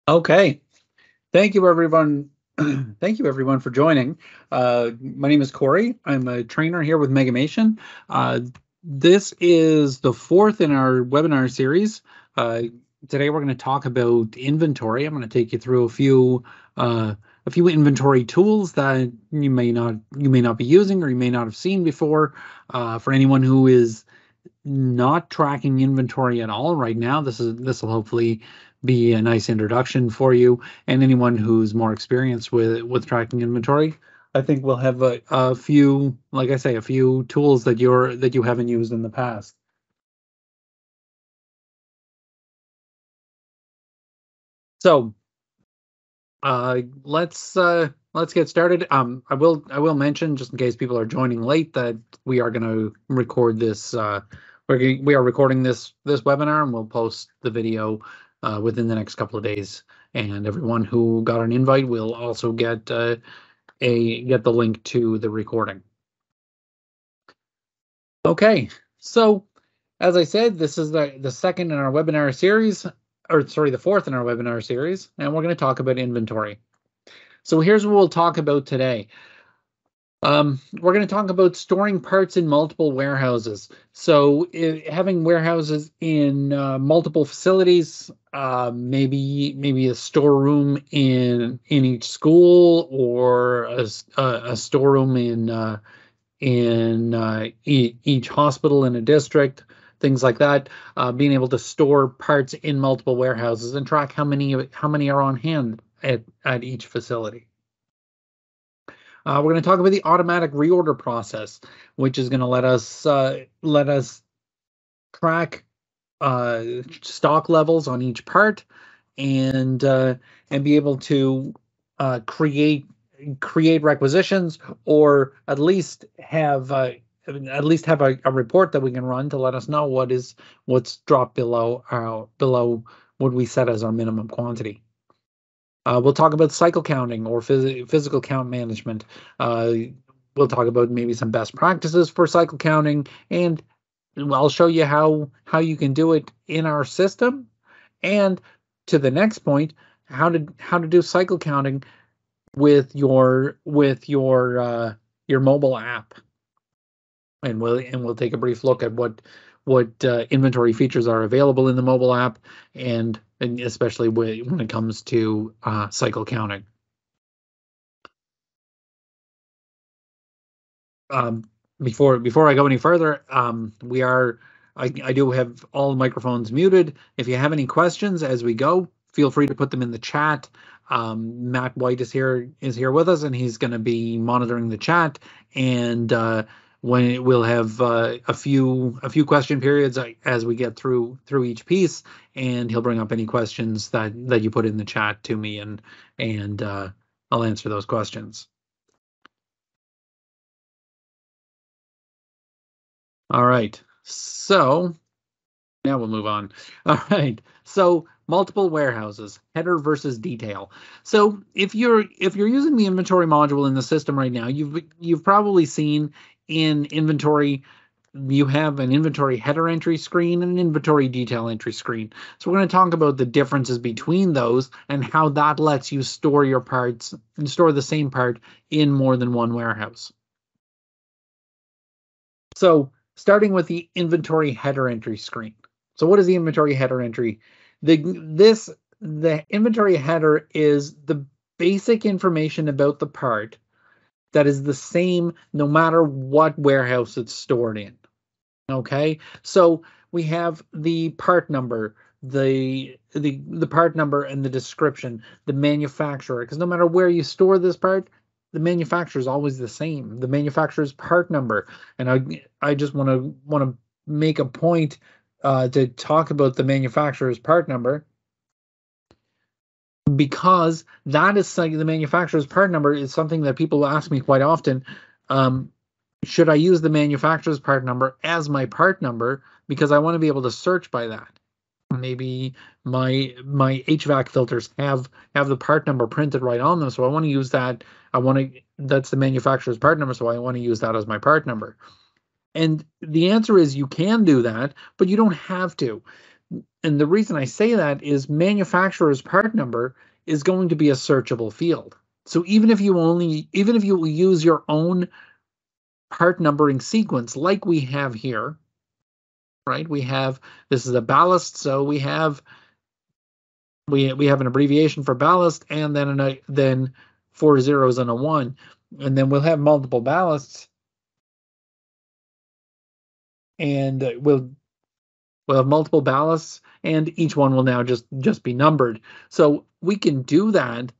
Okay. Thank you, everyone. Thank you, everyone, for joining. My name is Cory. I'm a trainer here with Megamation. Uh, this is the fourth in our webinar series. Uh, Today, we're going to talk about inventory. I'm going to take you through a few inventory tools that you may not be using or you may not have seen before. For anyone who is not tracking inventory at all right now, this will hopefully be a nice introduction for you. And anyone who's more experienced with tracking inventory, I think we'll have a few, like I say, a few tools that you haven't used in the past. So let's get started. I will mention, just in case people are joining late, that we are going to record this. We are recording this webinar, and we'll post the video within the next couple of days. And everyone who got an invite will also get the link to the recording. Okay, so as I said, this is the second in our webinar series, or sorry, the fourth in our webinar series, and we're going to talk about inventory. So here's what we'll talk about today. We're going to talk about storing parts in multiple warehouses. So having warehouses in multiple facilities, maybe a storeroom in each school, or a storeroom in each hospital in a district, things like that. Being able to store parts in multiple warehouses and track how many are on hand at each facility. We're going to talk about the automatic reorder process, which is going to let us track stock levels on each part, and be able to create requisitions, or at least have a report that we can run to let us know what's dropped below what we set as our minimum quantity. We'll talk about cycle counting or physical count management. We'll talk about maybe some best practices for cycle counting, and I'll show you how you can do it in our system. And to the next point, how to do cycle counting with your mobile app. And we'll take a brief look at what inventory features are available in the mobile app, and especially when it comes to cycle counting. Before I go any further, I do have all microphones muted. If you have any questions as we go, feel free to put them in the chat. Matt White is here with us, and he's going to be monitoring the chat. And when we'll have a few question periods as we get through each piece, and he'll bring up any questions that you put in the chat to me, and I'll answer those questions. All right, so now we'll move on. All right, so multiple warehouses, header versus detail. So if you're using the inventory module in the system right now, you've probably seen in inventory, you have an inventory header entry screen and an inventory detail entry screen. So we're going to talk about the differences between those and how that lets you store your parts and store the same part in more than one warehouse. So starting with the inventory header entry screen. So what is the inventory header entry? The inventory header is the basic information about the part that is the same no matter what warehouse it's stored in. Okay, so we have the part number, the part number and the description, the manufacturer, because no matter where you store this part, the manufacturer is always the same. The manufacturer's part number. And I just want to make a point to talk about the manufacturer's part number, because that is something, the manufacturer's part number is something that people ask me quite often. Should I use the manufacturer's part number as my part number, because I want to be able to search by that? Maybe my HVAC filters have the part number printed right on them, so I want to use that. That's the manufacturer's part number, so I want to use that as my part number. And the answer is you can do that, but you don't have to. And the reason I say that is manufacturer's part number is going to be a searchable field. So even if you use your own part numbering sequence like we have here, right? This is a ballast, so we have an abbreviation for ballast, and then 4 zeros and a 1, and then we'll have multiple ballasts, and we'll have multiple ballasts, and each one will now just be numbered. So we can do that.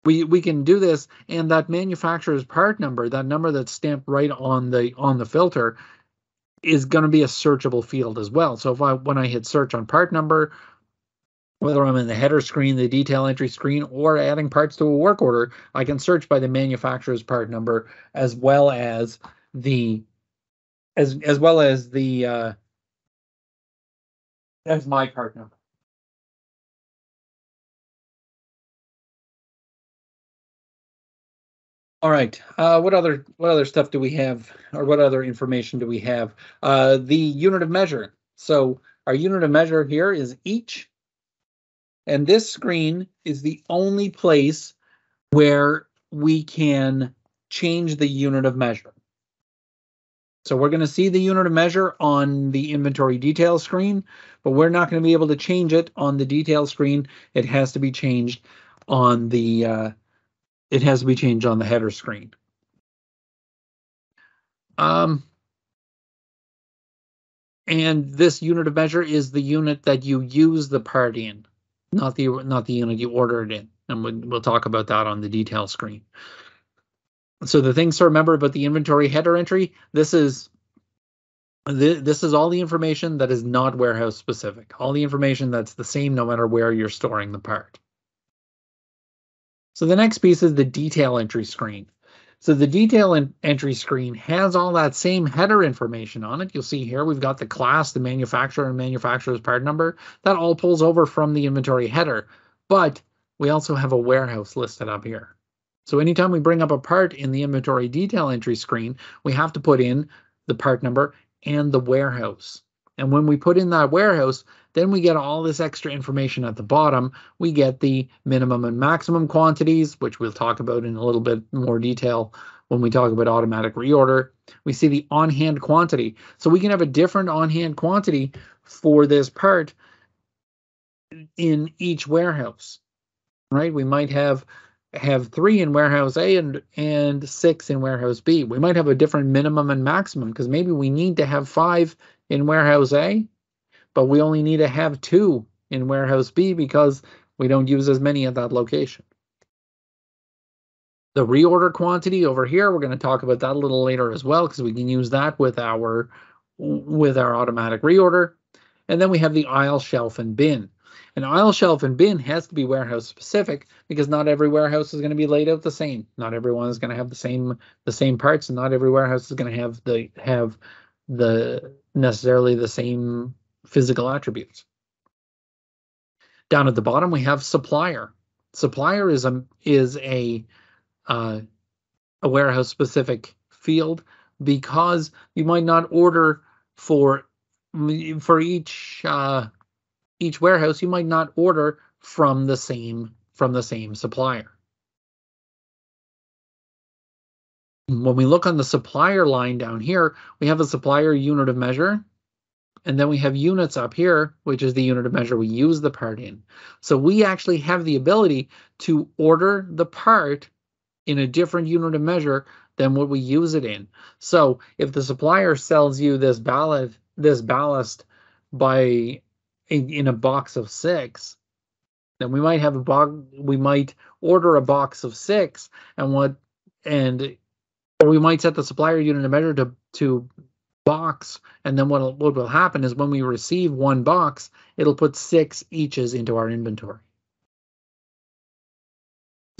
We can do this, and that manufacturer's part number, that number that's stamped right on the filter, is going to be a searchable field as well. So when I hit search on part number, whether I'm in the header screen, the detail entry screen, or adding parts to a work order, I can search by the manufacturer's part number as well as the as my part number. All right. What other stuff do we have, or what other information do we have? The unit of measure. So our unit of measure here is each, and this screen is the only place where we can change the unit of measure. So we're going to see the unit of measure on the inventory detail screen, but we're not going to be able to change it on the detail screen. It has to be changed on the header screen. And this unit of measure is the unit that you use the part in, not the unit you order it in. And we'll talk about that on the detail screen. So the things to remember about the inventory header entry, this is all the information that is not warehouse specific, all the information that's the same no matter where you're storing the part. So the next piece is the detail entry screen. So the detail entry screen has all that same header information on it. You'll see here we've got the class, the manufacturer, and manufacturer's part number. That all pulls over from the inventory header, but we also have a warehouse listed up here. So anytime we bring up a part in the inventory detail entry screen, we have to put in the part number and the warehouse. And when we put in that warehouse, then we get all this extra information at the bottom. We get the minimum and maximum quantities, which we'll talk about in a little bit more detail when we talk about automatic reorder. We see the on-hand quantity. So we can have a different on-hand quantity for this part in each warehouse, right? We might have 3 in warehouse A and 6 in warehouse B. We might have a different minimum and maximum because maybe we need to have 5 in warehouse A, but we only need to have 2 in warehouse B because we don't use as many at that location. The reorder quantity over here, we're going to talk about that a little later as well because we can use that with our automatic reorder. And then we have the aisle, shelf, and bin. An aisle, shelf, and bin has to be warehouse specific because not every warehouse is going to be laid out the same. Not everyone is going to have the same parts, and not every warehouse is going to have necessarily the same physical attributes. Down at the bottom, we have supplier. Supplier is a warehouse specific field because you might not order for each warehouse. You might not order from the same supplier. When we look on the supplier line down here, we have a supplier unit of measure, and then we have units up here, which is the unit of measure we use the part in. So we actually have the ability to order the part in a different unit of measure than what we use it in. So if the supplier sells you this ballast in a box of 6, then we might order a box of 6, or we might set the supplier unit of measure to box, and then what will happen is when we receive one box, it'll put 6 eaches into our inventory.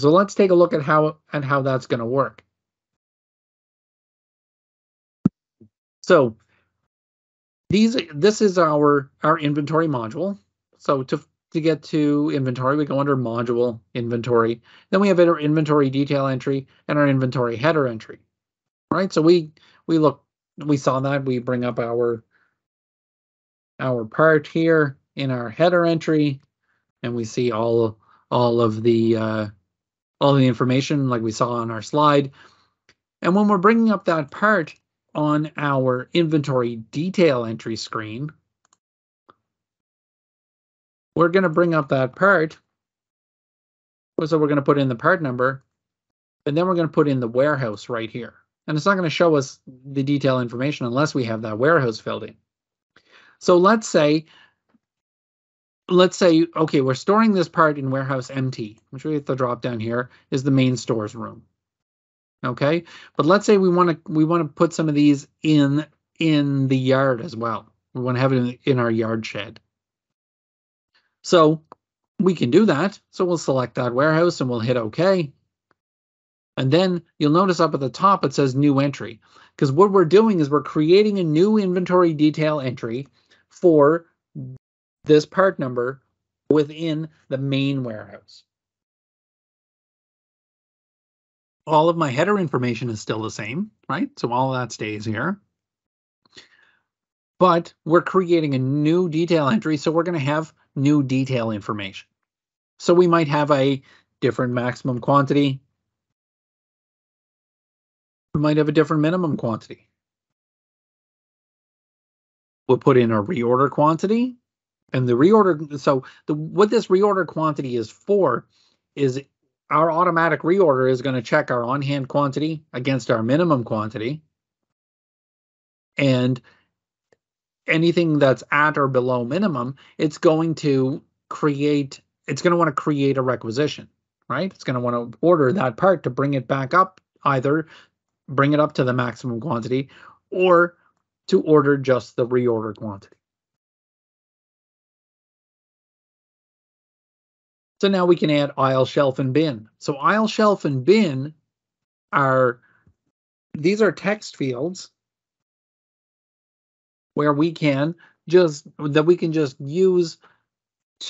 So let's take a look at how that's going to work. So this is our inventory module. So to get to inventory, we go under module inventory. Then we have our inventory detail entry and our inventory header entry. Right? So we saw that. We bring up our part here. in our header entry, and we see all of the information like we saw on our slide. And when we're bringing up that part on our inventory detail entry screen, we're going to bring up that part. So we're going to put in the part number, and then we're going to put in the warehouse right here. And it's not going to show us the detail information unless we have that warehouse filled in. So let's say, okay, we're storing this part in warehouse MT, which we have to drop down here is the main stores room. Okay, but let's say we want to put some of these in the yard as well. We want to have it in our yard shed. So we can do that. So we'll select that warehouse and we'll hit OK. And then you'll notice up at the top it says new entry, because what we're doing is we're creating a new inventory detail entry for this part number within the main warehouse. All of my header information is still the same, right? So all of that stays here. But we're creating a new detail entry, so we're going to have new detail information. So we might have a different maximum quantity. We might have a different minimum quantity. We'll put in a reorder quantity. And the reorder, so what this reorder quantity is for is our automatic reorder is going to check our on-hand quantity against our minimum quantity. And anything that's at or below minimum, it's going to want to create a requisition, right? It's going to want to order that part to bring it back up, either bring it up to the maximum quantity or to order just the reorder quantity. So now we can add aisle, shelf, and bin. So aisle, shelf, and bin these are text fields where we can just use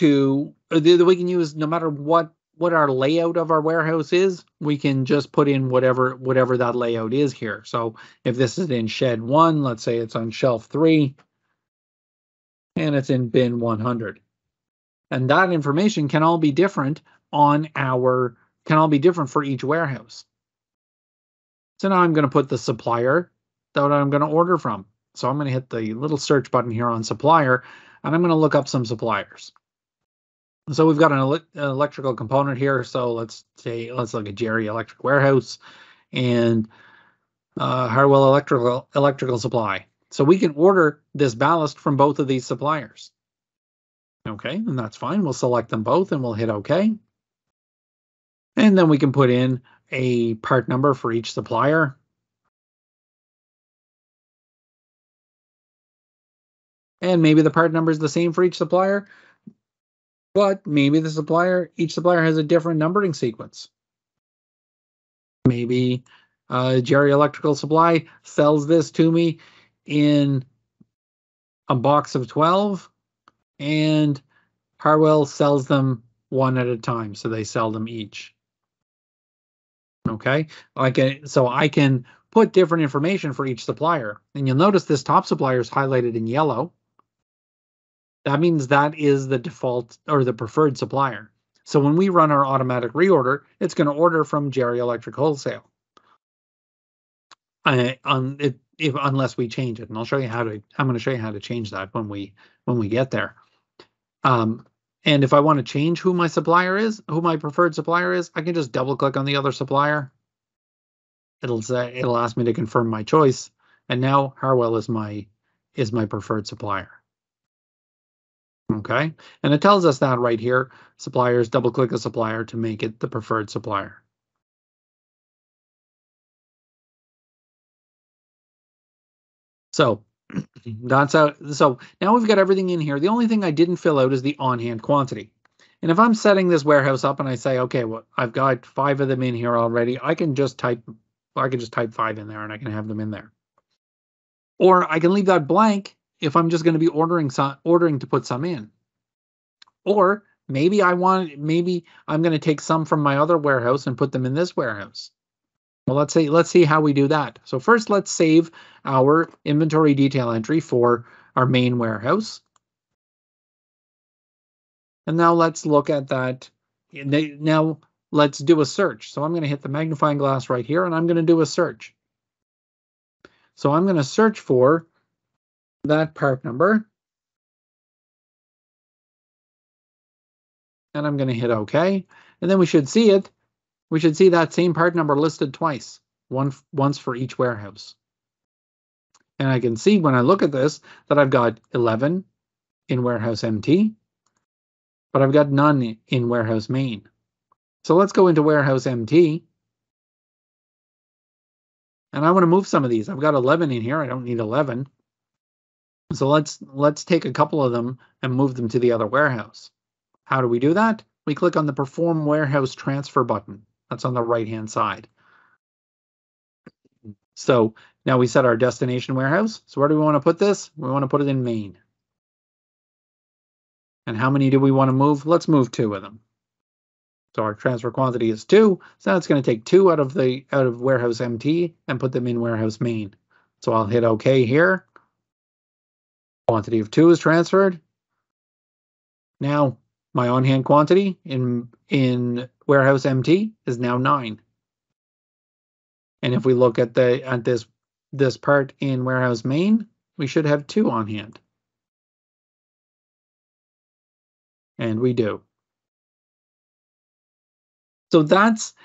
no matter what our layout of our warehouse is, we can just put in whatever that layout is here. So if this is in shed 1, let's say it's on shelf 3 and it's in bin 100. And that information can all be different for each warehouse. So now I'm going to put the supplier that I'm going to order from. So I'm going to hit the little search button here on supplier, and I'm going to look up some suppliers. So we've got an electrical component here. So let's look at Jerry Electric Warehouse and Harwell Electrical Supply. So we can order this ballast from both of these suppliers. Okay, and that's fine. We'll select them both and we'll hit OK. And then we can put in a part number for each supplier. And maybe the part number is the same for each supplier, but maybe each supplier has a different numbering sequence. Maybe Jerry Electrical Supply sells this to me in a box of 12, and Harwell sells them one at a time, so they sell them each. Okay, so I can put different information for each supplier, and you'll notice this top supplier is highlighted in yellow. That means that is the default or the preferred supplier. So when we run our automatic reorder, it's going to order from Jerry Electric Wholesale, unless we change it. And I'll show you I'm going to show you how to change that when we get there. And if I want to change who my preferred supplier is, I can just double click on the other supplier. It'll ask me to confirm my choice, and now Harwell is my preferred supplier. Okay, and it tells us that right here, suppliers, double click a supplier to make it the preferred supplier. So that's out. So now we've got everything in here. The only thing I didn't fill out is the on-hand quantity. And if I'm setting this warehouse up and I say, okay, well, I've got 5 of them in here already, I can just type 5 in there and I can have them in there. Or I can leave that blank if I'm just going to be ordering to put some in. Or maybe I'm going to take some from my other warehouse and put them in this warehouse. Well, let's see how we do that. So first, let's save our inventory detail entry for our main warehouse. And now let's look at that. Now let's do a search. So I'm going to hit the magnifying glass right here, and I'm going to do a search. So I'm going to search for that part number. And I'm going to hit OK. And then we should see it. We should see that same part number listed twice, once for each warehouse. And I can see when I look at this that I've got 11 in warehouse MT, but I've got none in warehouse main. So let's go into warehouse MT. And I want to move some of these. I've got 11 in here. I don't need 11. So let's take a couple of them and move them to the other warehouse. How do we do that? We click on the Perform Warehouse Transfer button. That's on the right-hand side. So now we set our destination warehouse. So where do we want to put this? We want to put it in main. And how many do we want to move? Let's move 2 of them. So our transfer quantity is 2. So now it's going to take 2 out of warehouse MT and put them in warehouse main. So I'll hit OK here. Quantity of 2 is transferred. Now my on-hand quantity in warehouse MT is now 9. And if we look at this part in warehouse main, we should have 2 on hand. And we do. So that's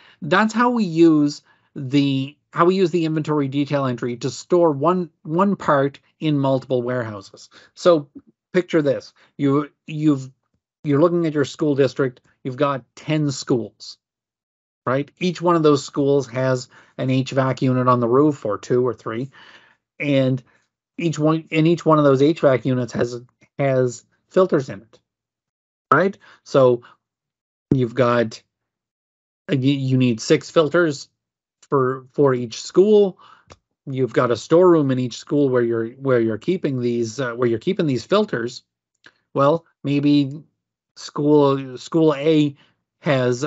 how we use the inventory detail entry to store one part in multiple warehouses. So picture this: you're looking at your school district. You've got 10 schools, right? Each one of those schools has an HVAC unit on the roof, or 2 or 3, and each one of those HVAC units has filters in it, right? So you've got you need 6 filters for each school. You've got a storeroom in each school where you're keeping these filters. Well, maybe school A has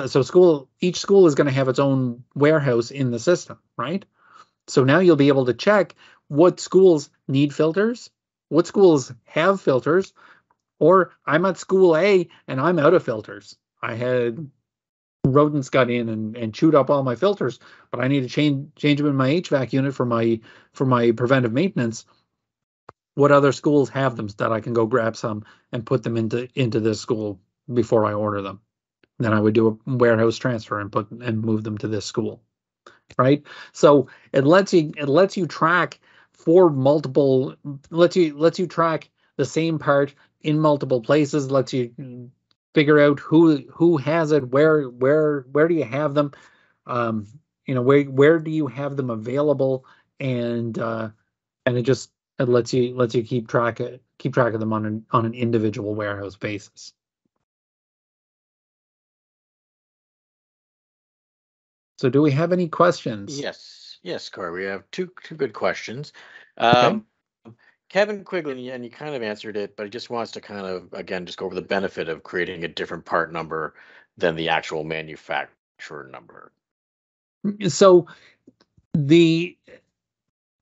each school is going to have its own warehouse in the system, right? So now you'll be able to check what schools need filters, what schools have filters, or I'm at school A and I'm out of filters. I had rodents got in and chewed up all my filters, but I need to change them in my HVAC unit for my preventive maintenance. What other schools have them that I can go grab some and put them into this school before I order them? Then I would do a warehouse transfer and move them to this school, right? So it lets you track lets you track the same part in multiple places, lets you figure out who has it, where do you have them, where do you have them available, and it lets you keep track of them on an individual warehouse basis. So do we have any questions? Yes, Cory. We have two good questions. Okay. Kevin Quigley, and you kind of answered it, but he just wants to kind of, again, just go over the benefit of creating a different part number than the actual manufacturer number. So the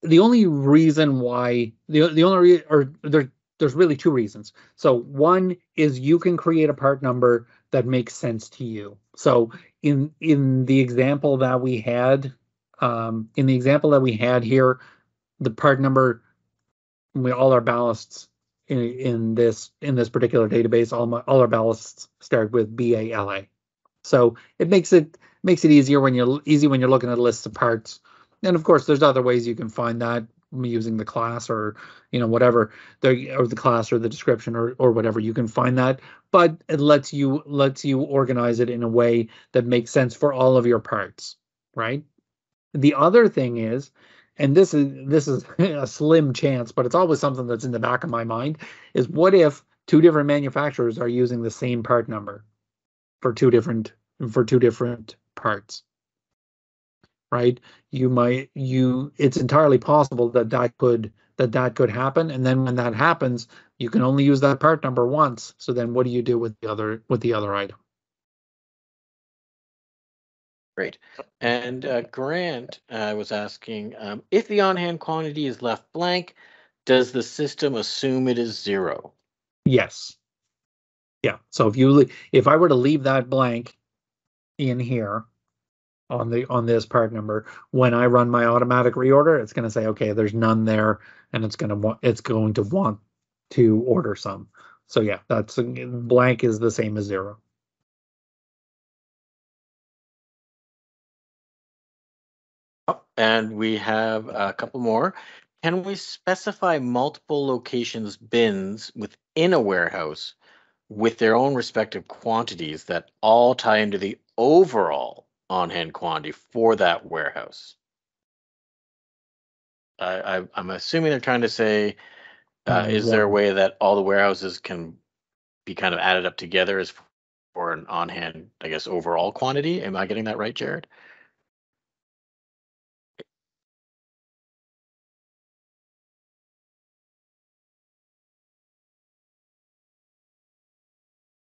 only reason why there's really 2 reasons. So one is you can create a part number that makes sense to you. So in the example that we had, here, the part number, all our ballasts in this particular database, all our ballasts start with BALA. So it makes it easier when you're looking at lists of parts. And of course, there's other ways you can find that using the class or whatever, or the class or the description or whatever. You can find that, but it lets you organize it in a way that makes sense for all of your parts, right? The other thing is, and this is a slim chance, but it's always something that's in the back of my mind, is what if 2 different manufacturers are using the same part number for two different parts, right? It's entirely possible that could happen, and then when that happens, you can only use that part number once. So then what do you do with the other item? Great. And Grant was asking, if the on-hand quantity is left blank, does the system assume it is 0? Yes. Yeah. So if I were to leave that blank in here on this part number, when I run my automatic reorder, it's going to say, okay, there's none there, and it's going to want to order some. So yeah, that's blank is the same as 0. Oh, and we have a couple more. Can we specify multiple locations bins within a warehouse with their own respective quantities that all tie into the overall on-hand quantity for that warehouse? I'm assuming they're trying to say, is there a One. way that all the warehouses can be kind of added up together as for an on-hand, I guess, overall quantity? Am I getting that right, Jared?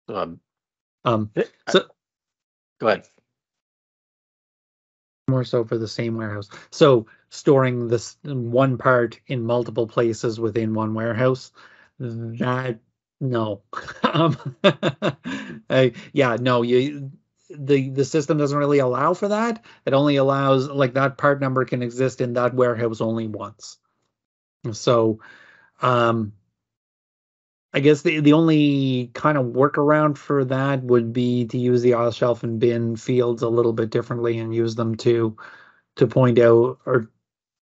Um, Um, uh, so Go ahead. more so for the same warehouse. So storing this one part in multiple places within one warehouse, that no. um, yeah, no, the system doesn't really allow for that. It only allows like that part number can exist in that warehouse only once. So I guess the only kind of workaround for that would be to use the aisle shelf and bin fields a little bit differently and use them to point out or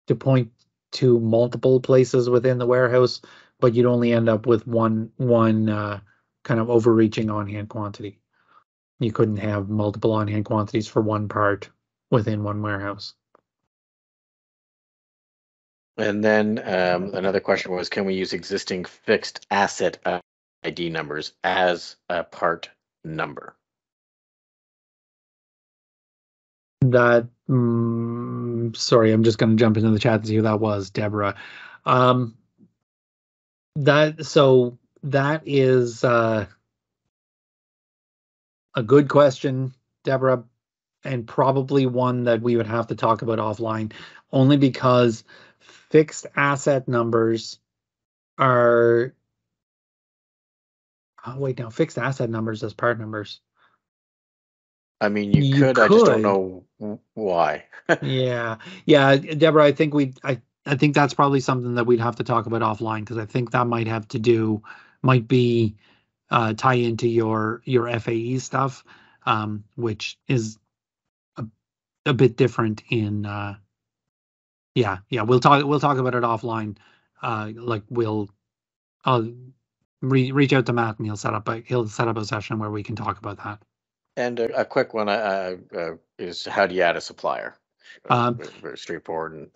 to point to multiple places within the warehouse, but you'd only end up with one kind of overreaching on-hand quantity. You couldn't have multiple on-hand quantities for one part within one warehouse. And then another question was, can we use existing fixed asset ID numbers as a part number? That sorry, I'm just going to jump into the chat and see who that was, Deborah. Um, that is a good question, Deborah, and probably one that we would have to talk about offline, only because fixed asset numbers are. Oh, wait, no, fixed asset numbers as part numbers. I mean, you You could, I just don't could, know why. yeah, yeah, Deborah. I think that's probably something that we'd have to talk about offline because I think that might be tie into your FAE stuff, which is a, a bit different in yeah, we'll talk about it offline. Like I'll reach out to Matt and he'll set up a session where we can talk about that. And a quick one is, how do you add a supplier? Um, Very straightforward. And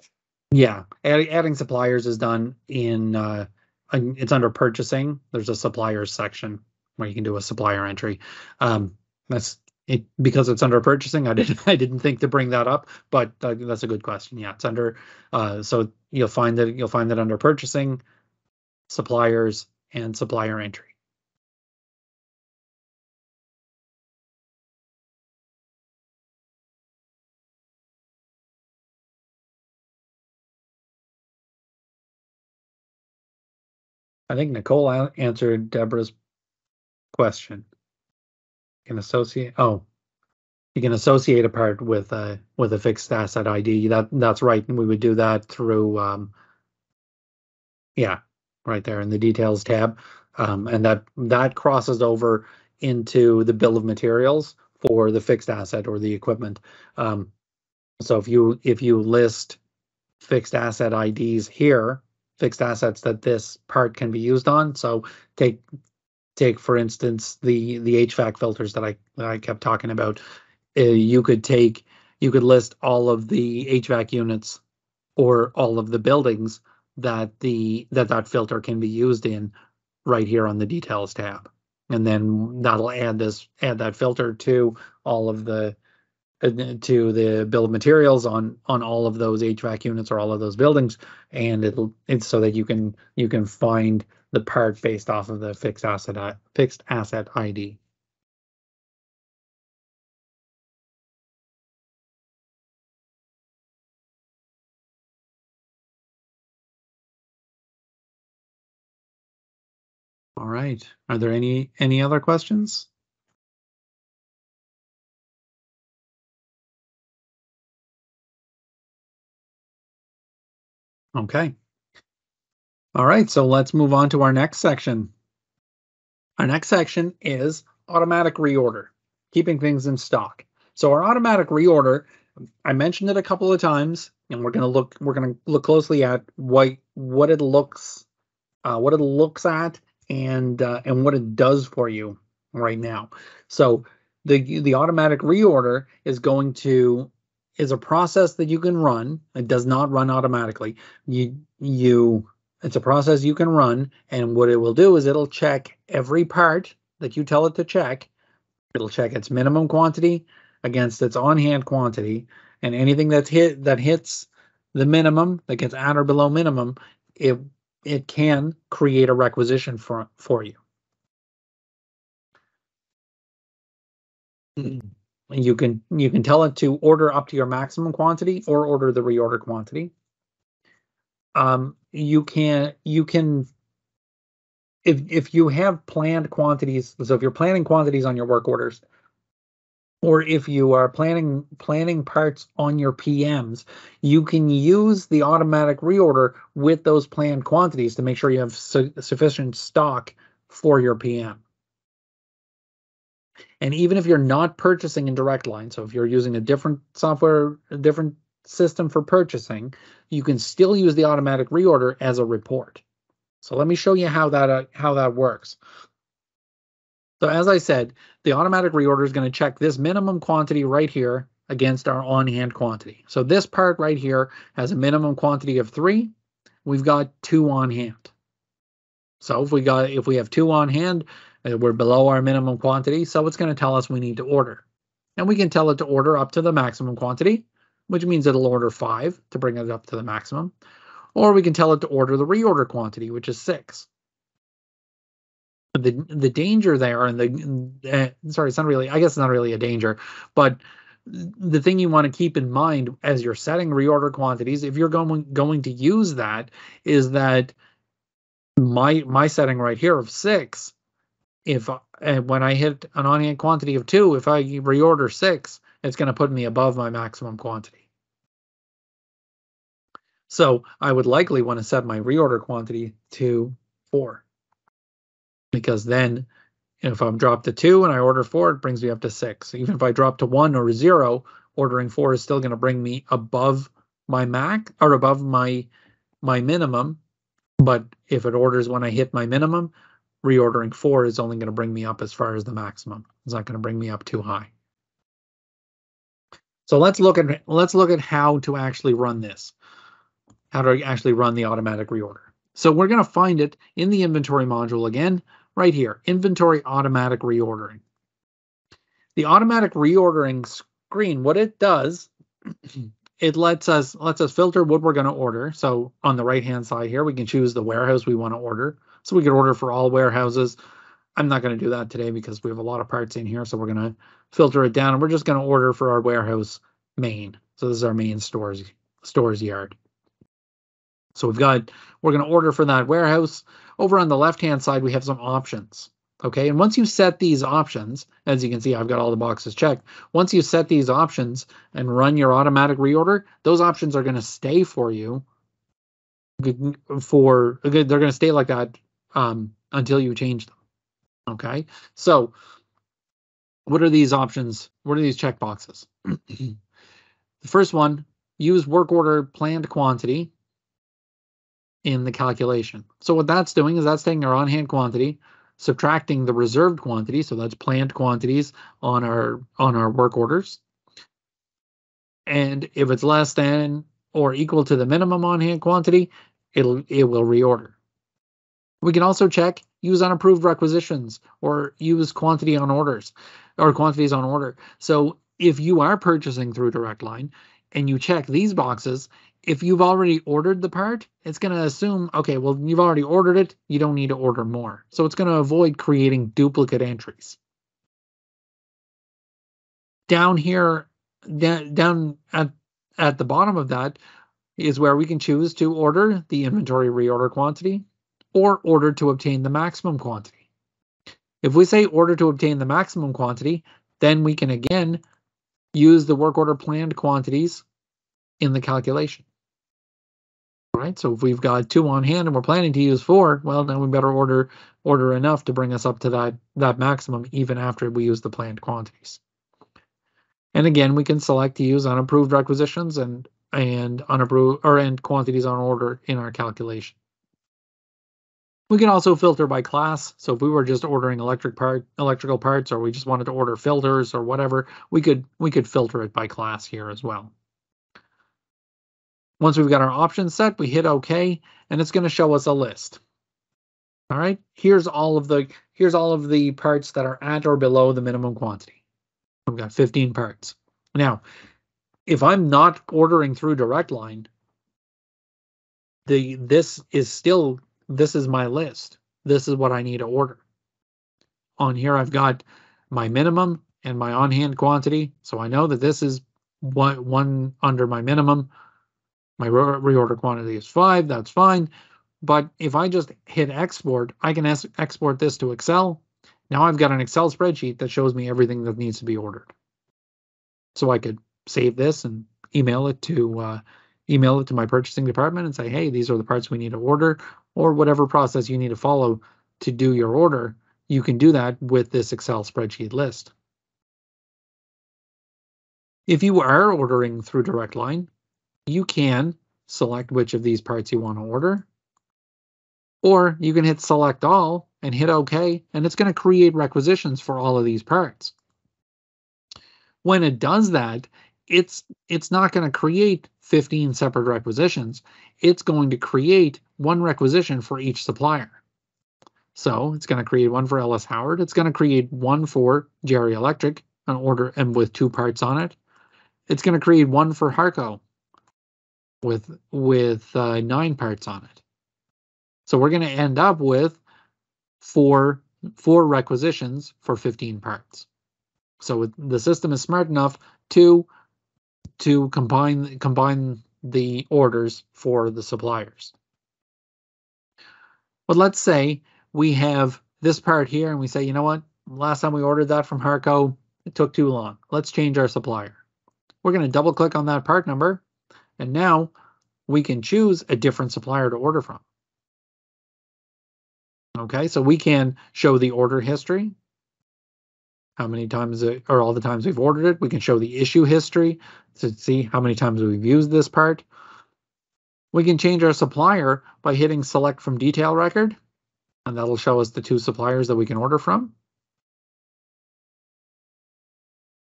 yeah, adding suppliers is done it's under purchasing. There's a suppliers section where you can do a supplier entry. That's it because it's under purchasing. I didn't think to bring that up, but that's a good question. Yeah, it's under so you'll find that under purchasing, suppliers, and supplier entry. I think Nicole answered Deborah's question. You can associate a part with a fixed asset ID. That's right. And we would do that through yeah, right there in the details tab. And that crosses over into the bill of materials for the fixed asset or the equipment. So if you list fixed asset IDs here, fixed assets that this part can be used on. So take for instance the HVAC filters that I kept talking about. You could list all of the HVAC units or all of the buildings that filter can be used in right here on the details tab. And then that'll add that filter to all of the to the bill of materials on all of those HVAC units or all of those buildings, and it's so that you can find the part based off of the fixed asset ID. All right. Are there any other questions? Okay. All right, so let's move on to our next section. Our next section is automatic reorder, keeping things in stock. So our automatic reorder, I mentioned it a couple of times, and we're going to look closely at what it looks at and what it does for you right now. So the automatic reorder is a process that you can run. It does not run automatically. It's a process you can run, and what it will do is it'll check every part that you tell it to check. It'll check its minimum quantity against its on-hand quantity, and anything that hits the minimum, that gets at or below minimum, it can create a requisition for you. You can tell it to order up to your maximum quantity or order the reorder quantity. You can if you have planned quantities, so if you're planning quantities on your work orders, or if you are planning parts on your PMs, you can use the automatic reorder with those planned quantities to make sure you have sufficient stock for your PM. And even if you're not purchasing in Directline, so if you're using a different software, a different system for purchasing, you can still use the automatic reorder as a report. So let me show you how that works. So as I said, the automatic reorder is going to check this minimum quantity right here against our on-hand quantity. So this part right here has a minimum quantity of 3. We've got 2 on hand. So if we have 2 on hand, we're below our minimum quantity, so it's going to tell us we need to order. And we can tell it to order up to the maximum quantity, which means it'll order 5 to bring it up to the maximum. Or we can tell it to order the reorder quantity, which is 6. The danger there, and sorry, it's not really, I guess it's not really a danger, but the thing you want to keep in mind as you're setting reorder quantities, if you're going to use that, is that my setting right here of 6, when I hit an on-hand quantity of 2, if I reorder 6, it's going to put me above my maximum quantity. So I would likely want to set my reorder quantity to 4, because then if I'm dropped to 2 and I order 4, it brings me up to 6. Even if I drop to 1 or 0, ordering 4 is still going to bring me above my max or above my minimum. But if it orders when I hit my minimum, reordering 4 is only going to bring me up as far as the maximum. It's not going to bring me up too high. So let's look at how to actually run this. How to actually run the automatic reorder. So we're going to find it in the inventory module again, right here, inventory automatic reordering. The automatic reordering screen, what it does, it lets us filter what we're going to order. So on the right-hand side here, we can choose the warehouse we want to order. So we could order for all warehouses. I'm not going to do that today because we have a lot of parts in here. So we're going to filter it down, and we're just going to order for our warehouse main. So this is our main stores yard. So we're going to order for that warehouse. Over on the left-hand side, we have some options. Okay, and once you set these options, as you can see, I've got all the boxes checked. Once you set these options and run your automatic reorder, those options are going to stay for you they're going to stay like that until you change them. Okay, so what are these options? What are these check boxes? The first one, use work order planned quantity in the calculation. So what that's doing is that's taking our on-hand quantity, subtracting the reserved quantity, so that's planned quantities on our work orders. And if it's less than or equal to the minimum on-hand quantity, it will reorder. We can also check use unapproved requisitions or use quantity on orders or quantities on order. So if you are purchasing through Directline and you check these boxes, if you've already ordered the part, it's going to assume, okay, well, you've already ordered it. You don't need to order more. So it's going to avoid creating duplicate entries. Down here, down at the bottom of that is where we can choose to order the inventory reorder quantity or order to obtain the maximum quantity. If we say order to obtain the maximum quantity, then we can again use the work order planned quantities in the calculation. Right, so if we've got 2 on hand and we're planning to use 4, well, then we better order enough to bring us up to that maximum even after we use the planned quantities. And again, we can select to use unapproved requisitions and unapproved and quantities on order in our calculation. We can also filter by class. So if we were just ordering electrical parts, or we just wanted to order filters or whatever, we could filter it by class here as well. Once we've got our options set, we hit OK, and it's going to show us a list. All right, here's all of the parts that are at or below the minimum quantity. We've got 15 parts. Now, if I'm not ordering through Directline, this is my list. This is what I need to order. On here, I've got my minimum and my on-hand quantity, so I know that this is one under my minimum. My reorder quantity is 5, that's fine. But if I just hit export, I can export this to Excel. Now I've got an Excel spreadsheet that shows me everything that needs to be ordered. So I could save this and email it to my purchasing department and say, hey, these are the parts we need to order, or whatever process you need to follow to do your order. You can do that with this Excel spreadsheet list. If you are ordering through Directline, you can select which of these parts you want to order, or you can hit select all and hit OK, and it's going to create requisitions for all of these parts. When it does that, it's not going to create 15 separate requisitions. It's going to create one requisition for each supplier. So it's going to create one for Ellis Howard. It's going to create one for Jerry Electric, an order and with 2 parts on it. It's going to create one for Harco with 9 parts on it. So we're going to end up with four requisitions for 15 parts. So the system is smart enough to combine the orders for the suppliers. But let's say we have this part here and we say, you know what, last time we ordered that from Harco, it took too long. Let's change our supplier. We're going to double click on that part number, and now we can choose a different supplier to order from. Okay, so we can show the order history, how many times or all the times we've ordered it. We can show the issue history to see how many times we've used this part. We can change our supplier by hitting select from detail record, and that'll show us the 2 suppliers that we can order from.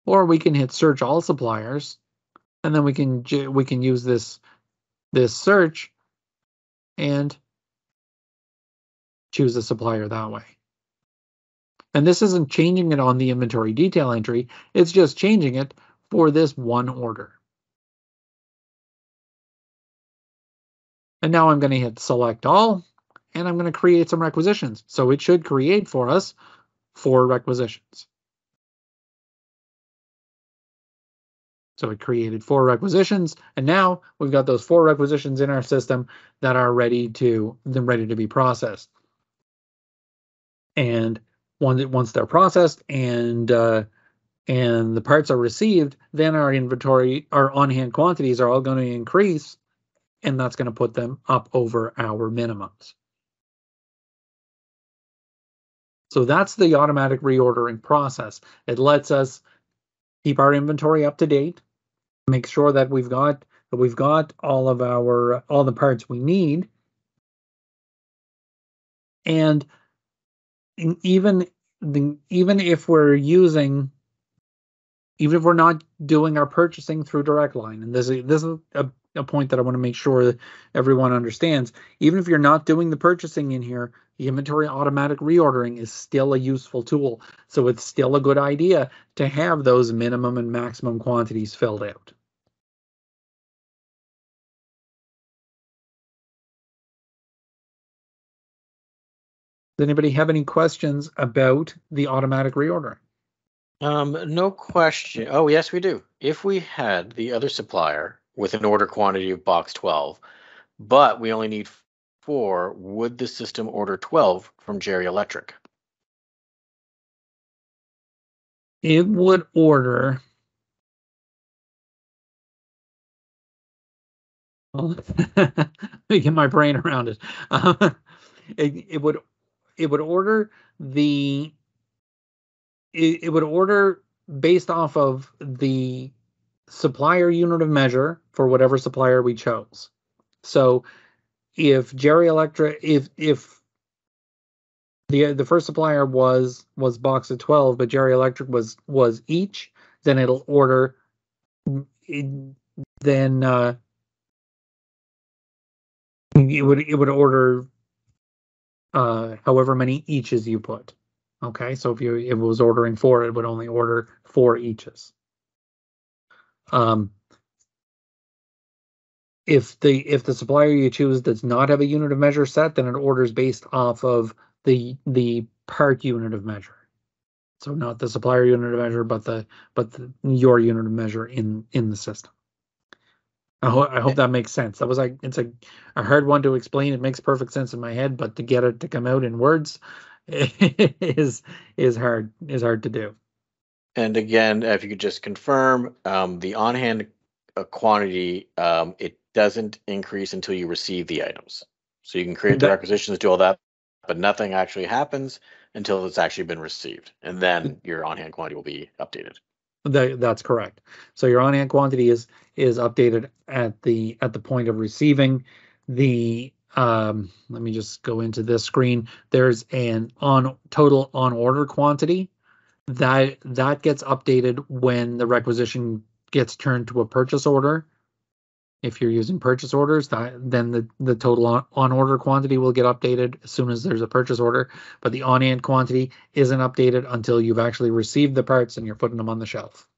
Or we can hit search all suppliers, and then we can use this search and choose a supplier that way. And this isn't changing it on the inventory detail entry, it's just changing it for this one order. And now I'm going to hit select all, and I'm going to create some requisitions. So it should create for us 4 requisitions. So it created 4 requisitions, and now we've got those 4 requisitions in our system that are ready to be processed. And once they're processed and the parts are received, then our inventory, our on-hand quantities are all going to increase, and that's going to put them up over our minimums. So that's the automatic reordering process. It lets us keep our inventory up to date, make sure that we've got all the parts we need, and even if we're not doing our purchasing through Directline, and this is a point that I want to make sure that everyone understands, even if you're not doing the purchasing in here, the inventory automatic reordering is still a useful tool. So it's still a good idea to have those minimum and maximum quantities filled out. Does anybody have any questions about the automatic reordering? No question. Oh, yes, we do. If we had the other supplier with an order quantity of box 12, but we only need 4, would the system order 12 from Jerry Electric? It would order. Well, let me get my brain around it. It would order the it would order based off of the supplier unit of measure for whatever supplier we chose. So if Jerry Electric, if the first supplier was box of 12, but Jerry Electric was each, then it'll order. Then it would order however many eaches you put. Okay, so if it was ordering 4, it would only order 4 eaches. If the supplier you choose does not have a unit of measure set, then it orders based off of the part unit of measure. So not the supplier unit of measure, but your unit of measure in the system. I hope that makes sense. That was it's a hard one to explain. It makes perfect sense in my head, but to get it to come out in words is hard to do. And again, if you could just confirm, the on-hand quantity, it doesn't increase until you receive the items. So you can create the requisitions, do all that, but nothing actually happens until it's actually been received, and then your on-hand quantity will be updated. That's correct. So your on-hand quantity is updated at the point of receiving. The let me just go into this screen. There's an total on order quantity that gets updated when the requisition gets turned to a purchase order. If you're using purchase orders, then the total on order quantity will get updated as soon as there's a purchase order. But the on-hand quantity isn't updated until you've actually received the parts and you're putting them on the shelf.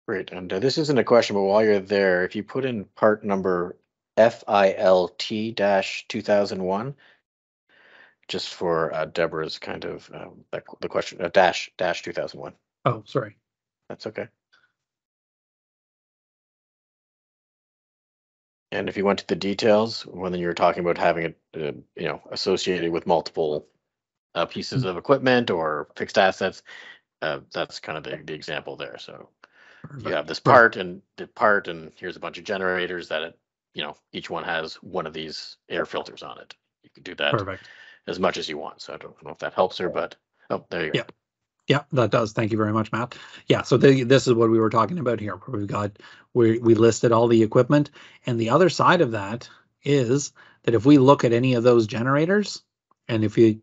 Great. And this isn't a question, but while you're there, if you put in part number FILT-2001, just for Deborah's kind of the question, dash 2001. Oh, sorry. That's okay. And if you went to the details, when you're talking about having it, associated with multiple pieces of equipment or fixed assets, that's kind of the example there. So you have this part and here's a bunch of generators that each one has one of these air filters on it. You can do that as much as you want. So I don't know if that helps her, but there you go. Yeah, that does. Thank you very much, Matt. Yeah, so this is what we were talking about here. We listed all the equipment, and the other side of that is that if we look at any of those generators, and if you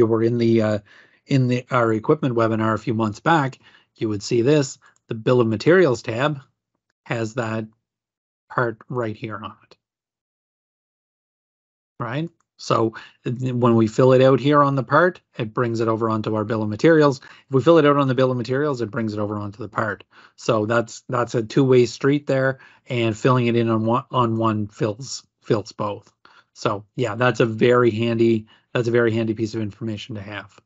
were in our equipment webinar a few months back, you would see this. The bill of materials tab has that part right here on it, right? So when we fill it out here on the part, it brings it over onto our bill of materials. If we fill it out on the bill of materials, it brings it over onto the part. So that's a two-way street there, and filling it in on one fills both. So yeah, that's a very handy piece of information to have.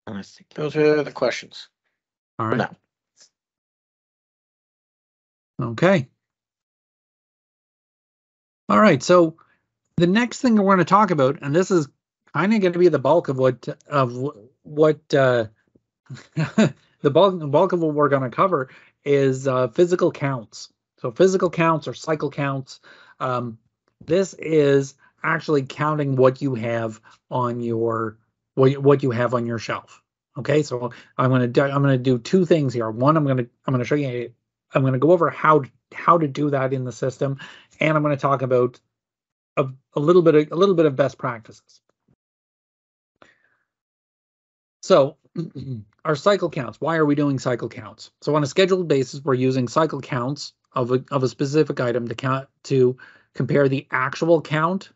And I think those are the questions. All right. Okay. All right. So the next thing we're going to talk about, and this is kind of going to be the bulk of what the bulk of what we're going to cover is physical counts. So physical counts or cycle counts. This is actually counting what you have on your shelf. Okay, so I'm going to do two things here. One, I'm going to show you. I'm going to go over how to do that in the system, and I'm going to talk about a little bit of best practices. So our cycle counts. Why are we doing cycle counts? So on a scheduled basis, we're using cycle counts of a specific item to compare the actual count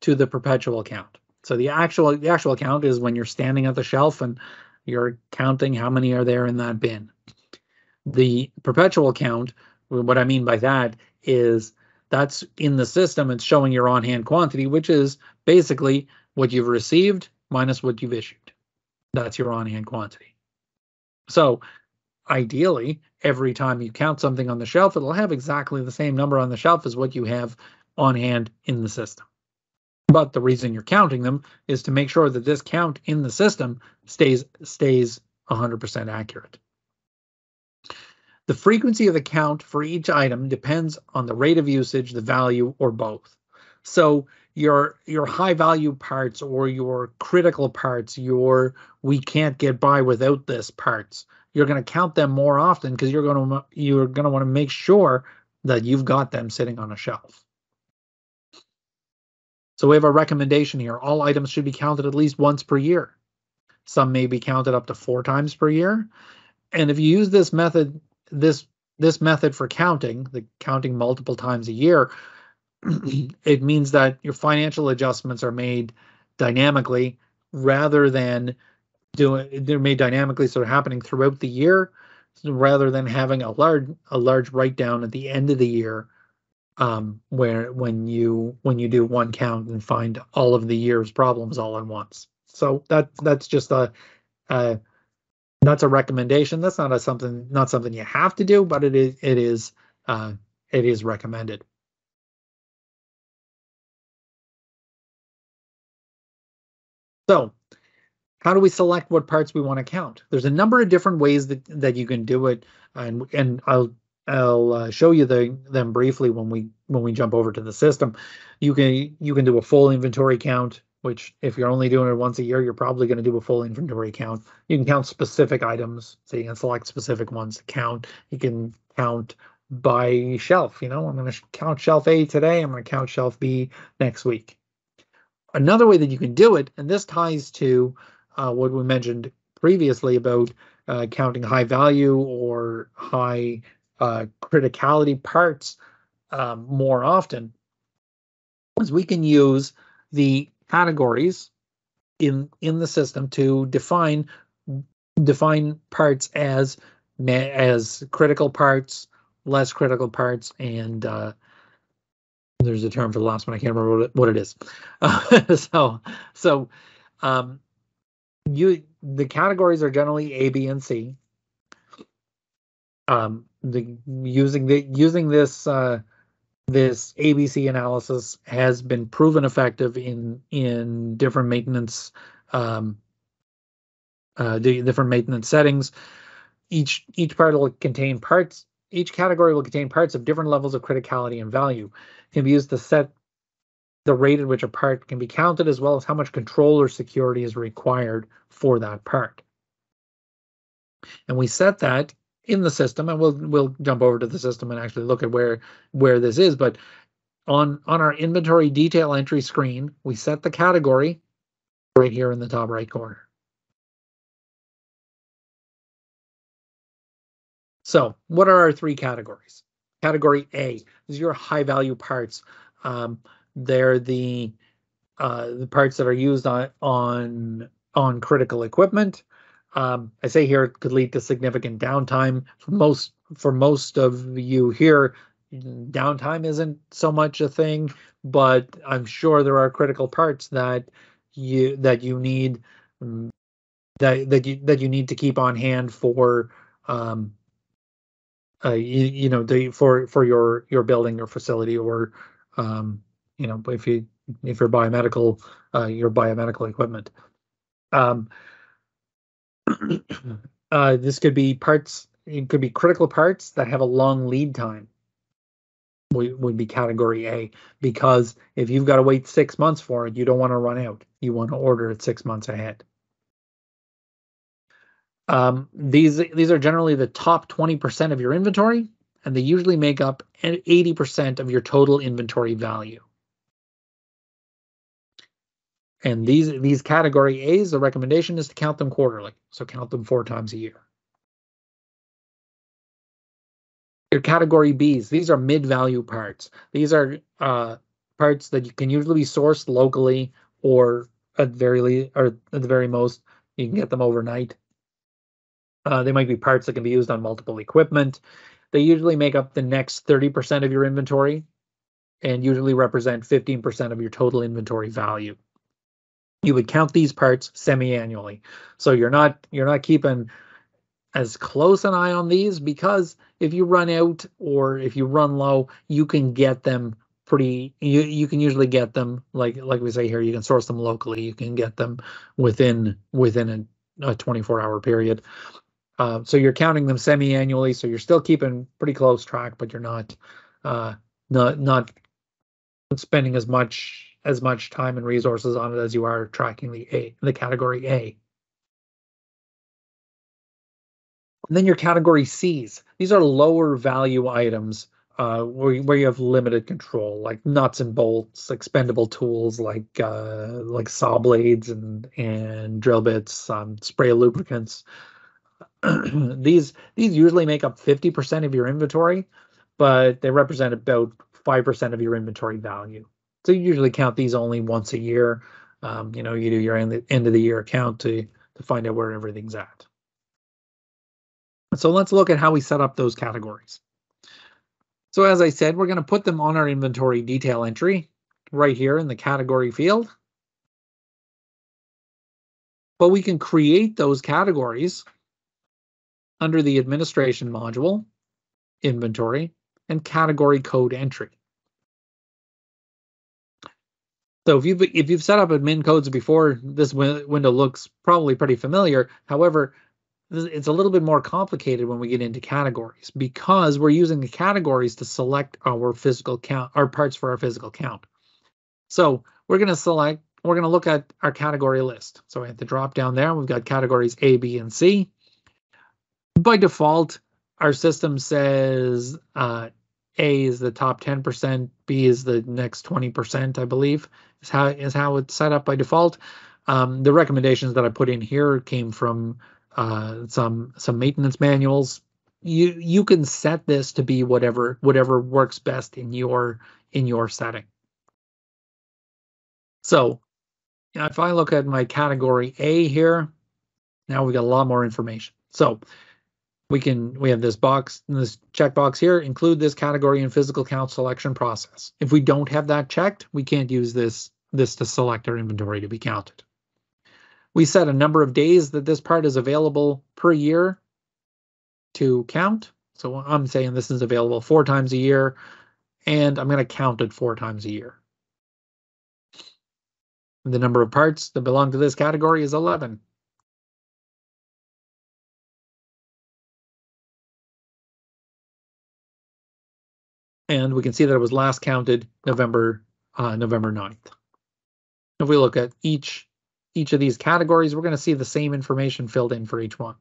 to the perpetual count. So the actual count is when you're standing at the shelf and you're counting how many are there in that bin. The perpetual count, what I mean by that is that's in the system. It's showing your on-hand quantity, which is basically what you've received minus what you've issued. That's your on-hand quantity. So ideally, every time you count something on the shelf, it'll have exactly the same number on the shelf as what you have on hand in the system. But the reason you're counting them is to make sure that this count in the system stays 100% accurate. The frequency of the count for each item depends on the rate of usage, the value, or both. So your high value parts or your critical parts, your we can't get by without this parts, you're going to count them more often because you're going to want to make sure that you've got them sitting on a shelf. So we have a recommendation here. All items should be counted at least once per year. Some may be counted up to 4 times per year. And if you use this method, this method for counting, the counting multiple times a year, it means that your financial adjustments are made dynamically rather than they're made dynamically, so they're happening throughout the year, rather than having a large write down at the end of the year, where when you do one count and find all of the year's problems all at once. So that's just that's a recommendation. That's not something you have to do, but it is recommended. So how do we select what parts we want to count? There's a number of different ways that you can do it, and I'll show you them briefly when we jump over to the system. You can do a full inventory count, which if you're only doing it once a year, you're probably going to do a full inventory count. You can count specific items, so you can select specific ones to count. You can count by shelf. I'm going to count shelf A today. I'm going to count shelf B next week. Another way that you can do it, and this ties to what we mentioned previously about counting high value or high criticality parts more often, is we can use the categories in the system to define parts as critical parts, less critical parts, and there's a term for the last one. I can't remember what it is. The categories are generally A, B, and C. Using this ABC analysis has been proven effective in different maintenance different maintenance settings. Each part will contain parts. Each category will contain parts of different levels of criticality and value. It can be used to set the rate at which a part can be counted, as well as how much control or security is required for that part. And we set that in the system, and we'll jump over to the system and actually look at where this is. But on our inventory detail entry screen, we set the category right here in the top right corner. So what are our 3 categories? Category A is your high value parts. They're the parts that are used on critical equipment. I say here it could lead to significant downtime. For most of you here, downtime isn't so much a thing, but I'm sure there are critical parts that you need that you need to keep on hand for for your building or facility, or if you're biomedical, your biomedical equipment. This could be parts. It could be critical parts that have a long lead time. Would be category A, because if you've got to wait 6 months for it, you don't want to run out. You want to order it 6 months ahead. These are generally the top 20% of your inventory, and they usually make up 80% of your total inventory value. And these category A's, the recommendation is to count them quarterly, so count them 4 times a year. Your category B's, these are mid-value parts. These are parts that you can usually be sourced locally, or at the very most, you can get them overnight. They might be parts that can be used on multiple equipment. They usually make up the next 30% of your inventory, and usually represent 15% of your total inventory value. You would count these parts semi-annually, so you're not keeping as close an eye on these, because if you run out or if you run low, you can get them you can usually get them, like we say here, you can source them locally. You can get them within a 24-hour period. So you're counting them semi-annually, so you're still keeping pretty close track, but you're not spending as much time and resources on it as you are tracking the category A. And then your category C's. These are lower value items where you have limited control, like nuts and bolts, expendable tools like saw blades and drill bits, spray lubricants. These usually make up 50% of your inventory, but they represent about 5% of your inventory value. So you usually count these only once a year. You do your end of the year account to find out where everything's at. So let's look at how we set up those categories. So as I said, we're going to put them on our inventory detail entry right here in the category field. But we can create those categories under the administration module, inventory, and category code entry. So if you've set up admin codes before, this window looks probably pretty familiar. However, it's a little bit more complicated when we get into categories, because we're using the categories to select our physical count, our parts for our physical count. So we're going to look at our category list. So we have to drop down there. We've got categories A, B, and C. By default, our system says A is the top 10%, B is the next 20%, I believe, is how it's set up by default. The recommendations that I put in here came from some maintenance manuals. You can set this to be whatever works best in your setting. So if I look at my category A here, now we've got a lot more information. So we have this checkbox here, include this category in physical count selection process. If we don't have that checked, we can't use this to select our inventory to be counted. We set a number of days that this part is available per year to count. So I'm saying this is available 4 times a year, and I'm going to count it 4 times a year. The number of parts that belong to this category is 11. And we can see that it was last counted November 9th. If we look at each of these categories, we're going to see the same information filled in for each one.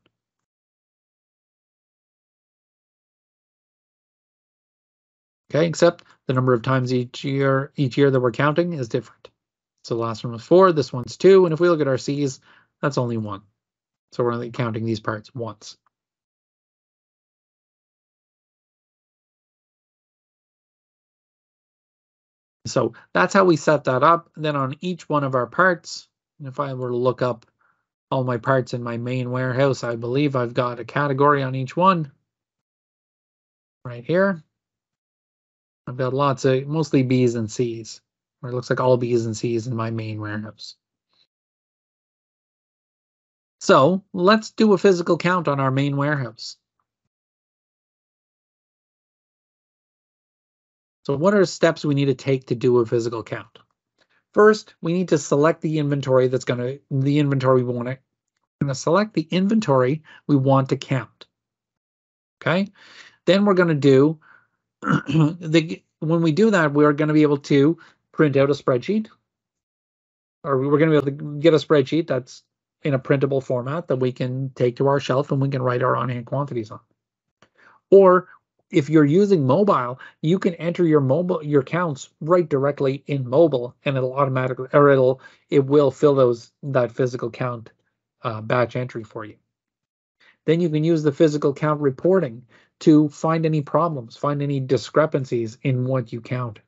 Okay, except the number of times each year that we're counting is different. So the last one was 4, this one's 2, and if we look at our C's, that's only 1. So we're only counting these parts once. So that's how we set that up. And then on each one of our parts, if I were to look up all my parts in my main warehouse, I believe I've got a category on each one right here. I've got lots of mostly B's and C's, or it looks like all B's and C's in my main warehouse. So let's do a physical count on our main warehouse. So what are steps we need to take to do a physical count? First, we need to select the inventory we want to. We're going to select the inventory we want to count. Okay. Then we're going to do when we do that, we're going to be able to print out a spreadsheet, or we're going to be able to get a spreadsheet that's in a printable format that we can take to our shelf and we can write our on-hand quantities on. Or if you're using mobile, you can enter your counts right directly in mobile, and it'll automatically, or it will fill that physical count batch entry for you. Then you can use the physical count reporting to find any problems, find any discrepancies in what you counted.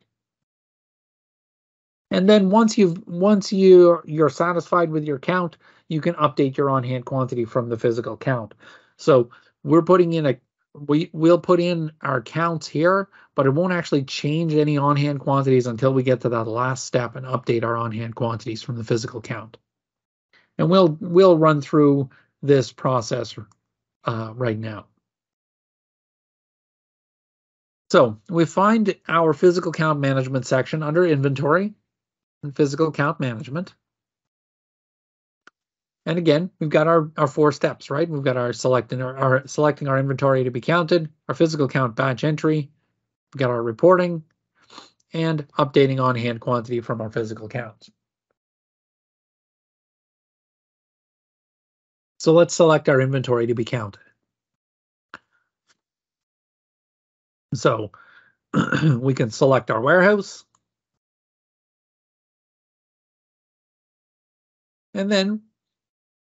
And then once you're satisfied with your count, you can update your on-hand quantity from the physical count. So we're putting in we'll put in our counts here, but it won't actually change any on-hand quantities until we get to that last step and update our on-hand quantities from the physical count. And we'll run through this process right now. So we find our physical count management section under inventory and physical count management. And again, we've got our 4 steps, right? We've got our selecting our inventory to be counted, our physical count batch entry, we've got our reporting, and updating on-hand quantity from our physical counts. So let's select our inventory to be counted. So we can select our warehouse. And then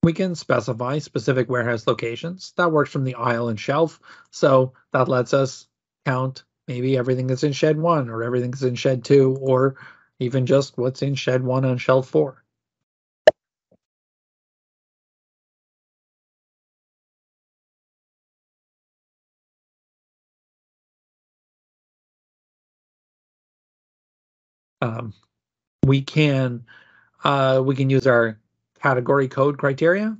we can specify specific warehouse locations. That works from the aisle and shelf. So that lets us count maybe everything that's in shed 1 or everything that's in shed 2 or even just what's in shed 1 on shelf 4. We can use our category code criteria.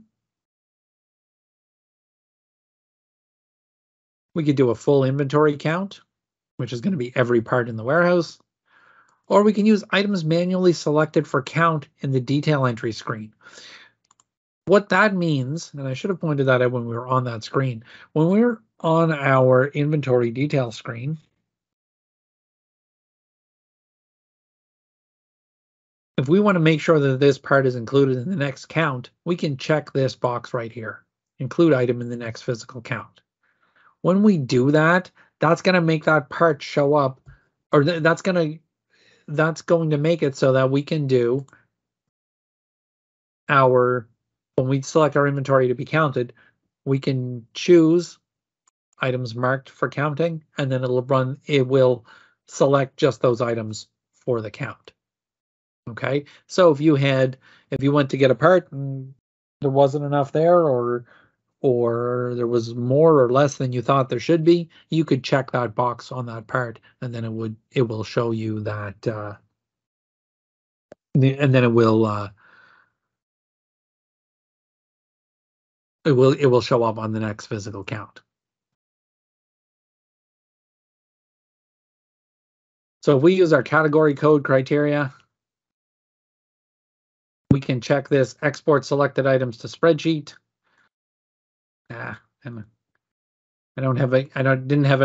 We could do a full inventory count, which is going to be every part in the warehouse. Or we can use items manually selected for count in the detail entry screen. What that means, and I should have pointed that out when we were on that screen, when we're on our inventory detail screen, if we want to make sure that this part is included in the next count, we can check this box right here, include item in the next physical count. When we do that, that's going to make that part show up, or that's going to make it so that we can do when we select our inventory to be counted, we can choose items marked for counting, and then it will select just those items for the count. Okay, so if you went to get a part and there wasn't enough there, or there was more or less than you thought there should be, you could check that box on that part, and then it will show you that, and then it will show up on the next physical count. So if we use our category code criteria, we can check this export selected items to spreadsheet. And didn't have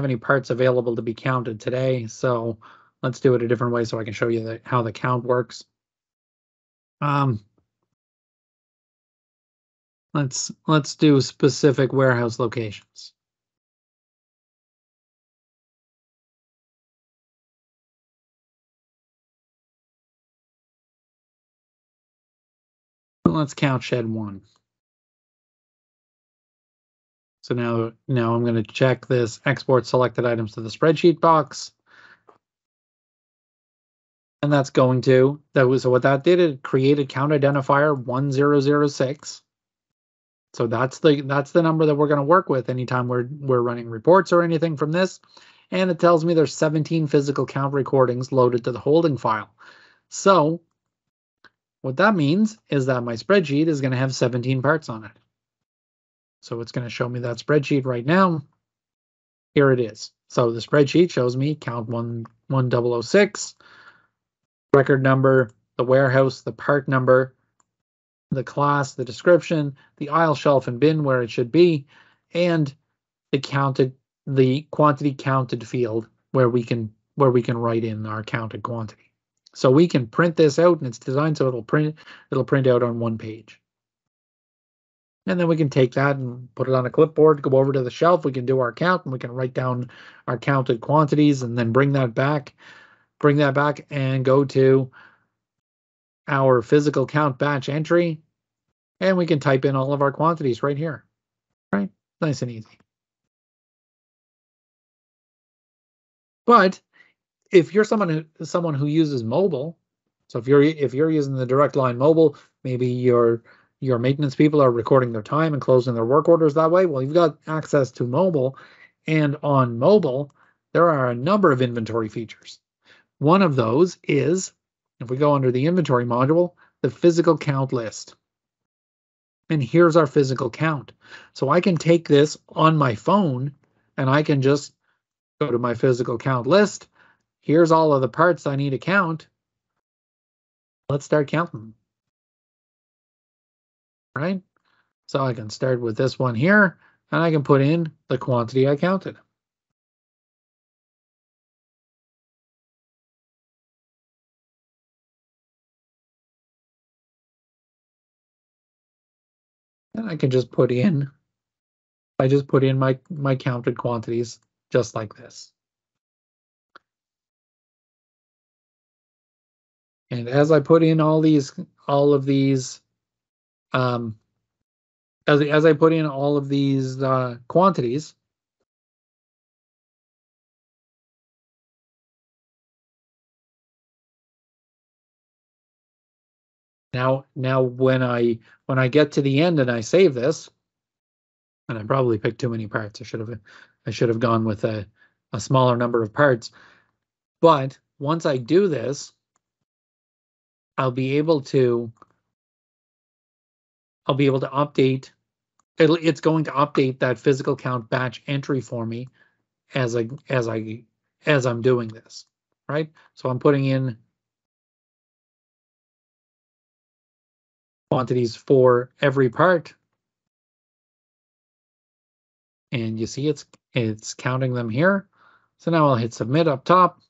any parts available to be counted today, so let's do it a different way so I can show you how the count works. Let's do specific warehouse locations. Let's count shed 1. So now I'm going to check this export selected items to the spreadsheet box. And that's going to, so what that did, it created count identifier 1006. So that's the number that we're going to work with anytime we're running reports or anything from this. And it tells me there's 17 physical count recordings loaded to the holding file. So what that means is that my spreadsheet is going to have 17 parts on it. So it's going to show me that spreadsheet right now. Here it is. So the spreadsheet shows me count 1006, record number, the warehouse, the part number, the class, the description, the aisle, shelf, and bin where it should be, and the quantity counted field where we can write in our counted quantity. So we can print this out, and it's designed so it'll print out on one page. And then we can take that and put it on a clipboard, go over to the shelf, we can do our count, and we can write down our counted quantities, and then bring that back and go to our physical count batch entry, and we can type in all of our quantities right here. Right? Nice and easy. But if you're someone who uses mobile, so if you're using the Directline Mobile, maybe your maintenance people are recording their time and closing their work orders that way. Well, you've got access to mobile, and on mobile, there are a number of inventory features. One of those is, if we go under the inventory module, the physical count list. And here's our physical count. So I can take this on my phone and I can just go to my physical count list. Here's all of the parts I need to count. Let's start counting them. Right? So I can start with this one here and I can put in the quantity I counted. And I can just put in, I just put in my counted quantities just like this. And as I put in all of these, as I put in all of these quantities, now when I get to the end and I save this, and I probably picked too many parts. I should have gone with a smaller number of parts. But once I do this, I'll be able to update. It's going to update that physical count batch entry for me as I'm doing this, right? So I'm putting in quantities for every part, and you see it's counting them here. So now I'll hit submit up top.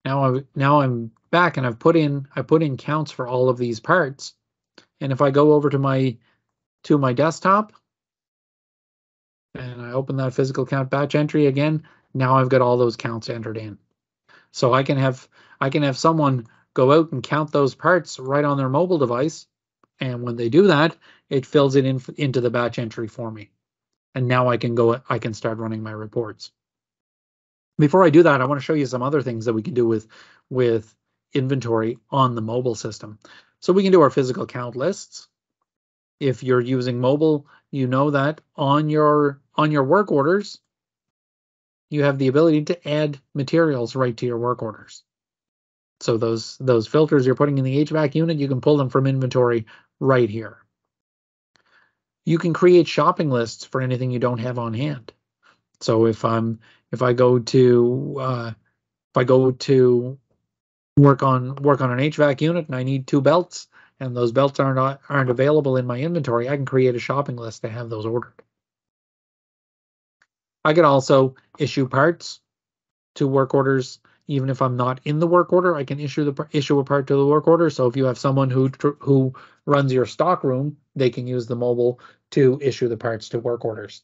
Now I'm back and I put in counts for all of these parts. And if I go over to my desktop and I open that physical count batch entry again, now I've got all those counts entered in. So I can have someone go out and count those parts right on their mobile device, and when they do that, it fills it into the batch entry for me. And now I can start running my reports. Before I do that, I want to show you some other things that we can do with inventory on the mobile system. So we can do our physical count lists. If you're using mobile, you know that on your work orders, you have the ability to add materials right to your work orders. So those filters you're putting in the HVAC unit, you can pull them from inventory right here. You can create shopping lists for anything you don't have on hand. So if I go to work on an HVAC unit and I need 2 belts and those belts aren't available in my inventory, I can create a shopping list to have those ordered. I can also issue parts to work orders. Even if I'm not in the work order, I can issue a part to the work order. So if you have someone who runs your stock room, they can use the mobile to issue the parts to work orders.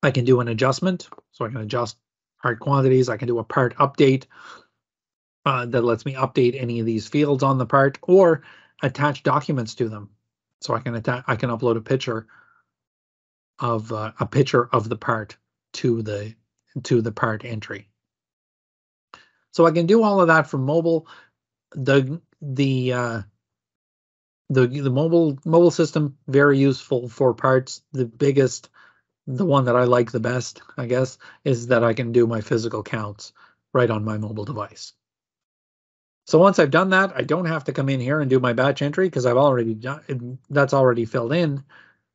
I can do an adjustment, so I can adjust part quantities. I can do a part update that lets me update any of these fields on the part or attach documents to them. So I can upload a picture of the part to the part entry. So I can do all of that from mobile. The mobile system, very useful for parts. The one that I like the best, I guess, is that I can do my physical counts right on my mobile device. So once I've done that, I don't have to come in here and do my batch entry because I've already done that's already filled in.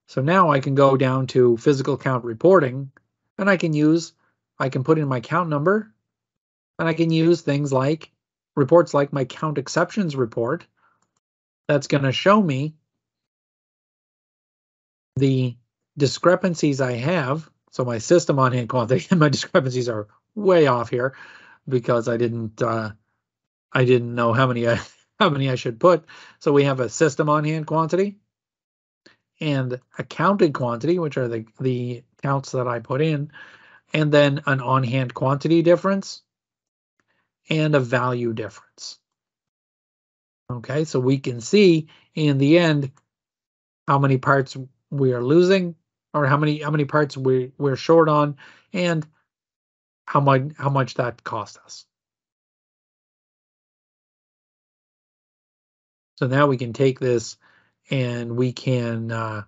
So now I can go down to physical count reporting and I can put in my count number and I can use things like reports like my count exceptions report. That's going to show me the discrepancies I have. So my system on hand quantity and my discrepancies are way off here because I didn't know how many I should put. So we have a system on hand quantity and a counted quantity, which are the counts that I put in, and then an on hand quantity difference and a value difference. Okay, so we can see in the end how many parts we are losing or how many parts we're short on and how much that cost us. So now we can take this and we can